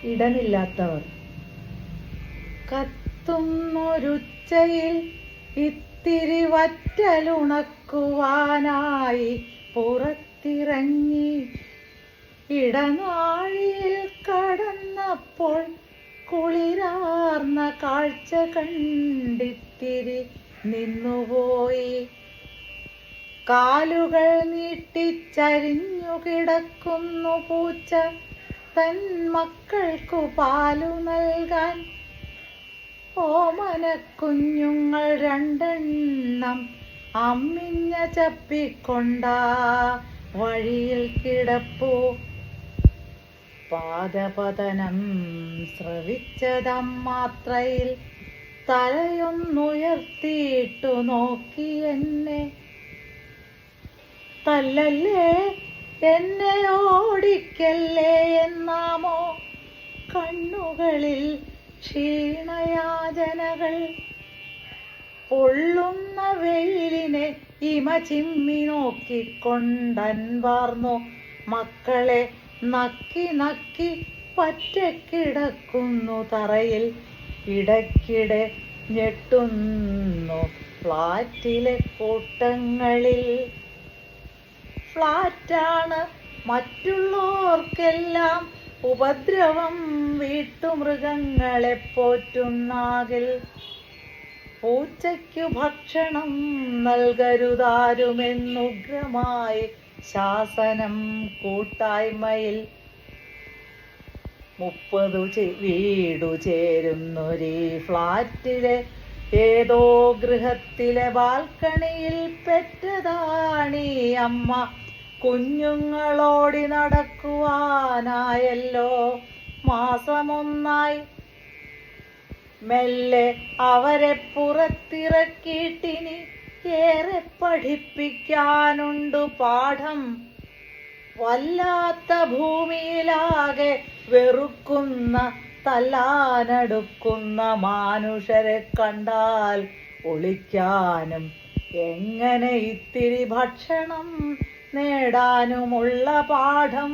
ഇടമില്ലാത്തവർ. കത്തുന്നൊരുച്ചയിൽ ഇത്തിരി വറ്റലുണക്കുവാനായി പുറത്തിറങ്ങി ഇടനാഴിയിൽ കടന്നപ്പോൾ കുളിരാർന്ന കാഴ്ച കണ്ടിത്തിരി നിന്നുപോയി. കാലുകൾ നീട്ടിച്ചരിഞ്ഞു കിടക്കുന്നു പൂച്ച തൻ മക്കൾക്കു പാലു നൽകാൻ. ഓമനക്കുഞ്ഞുങ്ങൾ രണ്ടെണ്ണം അമ്മിഞ്ഞ ചപ്പിക്കൊണ്ടാ വഴിയിൽ കിടപ്പു. പാദപതനം ശ്രവിച്ചതമ്മാത്രയിൽ തലയൊന്നുയർത്തിയിട്ടു നോക്കി എന്നെ. തല്ലല്ലേ എന്നെ ഓടിക്കല്ലേ എന്നാമോ കണ്ണുകളിൽ ക്ഷീണയാചനകൾ. പൊള്ളുന്ന വെയിലിനെ ഇമ ചിമ്മി നോക്കിക്കൊണ്ടൻപാർന്നു മക്കളെ നക്കി നക്കി പറ്റക്കിടക്കുന്നു തറയിൽ. ഇടയ്ക്കിടെ ഞെട്ടുന്നു ഫ്ലാറ്റിലെ കൂട്ടങ്ങളിൽ. ഫ്ലാറ്റാണ് മറ്റുള്ളവർക്കെല്ലാം ഉപദ്രവം വീട്ടുമൃഗങ്ങളെ പോറ്റുന്നാകിൽ. പൂച്ചയ്ക്കു ഭക്ഷണം നൽകരുതാരുമെന്നുഗ്രമായി ശാസനം കൂട്ടായ്മയിൽ. 30 വീടു ചേരുന്നൊരീ ഫ്ലാറ്റിലെ ഏതോ ഗൃഹത്തിലെ ബാൽക്കണിയിൽ പെറ്റതാണീ അമ്മ. കുഞ്ഞുങ്ങളോടി നടക്കുവാനായല്ലോ മാസമൊന്നായി. മെല്ലെ അവരെ പുറത്തിറക്കിയിട്ടിനി ഏറെ പഠിപ്പിക്കാനുണ്ടു പാഠം. വല്ലാത്ത ഭൂമിയിലാകെ വെറുക്കുന്ന തല്ലാനടുക്കുന്ന മാനുഷരെ കണ്ടാൽ ഒളിക്കാനും എങ്ങനെ ഇത്തിരി ഭക്ഷണം നേടാനുമുള്ള പാഠം.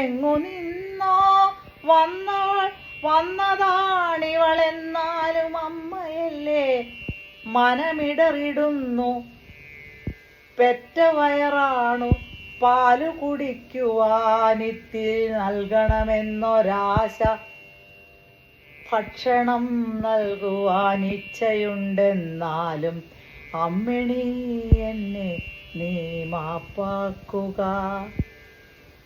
എങ്ങു നിന്നോ വന്നതാണിവളെന്നാലും അമ്മയല്ലേ മനമിടറിടുന്നു. പെറ്റ വയറാണു പാലു കുടിക്കുവാനിത്തിരി നൽകണമെന്നൊരാശ. ഭക്ഷണം നൽകുവാൻ ഇച്ഛയുണ്ടെന്നാലും അമ്മിണി എന്നെ നീ മാപ്പാക്കുക.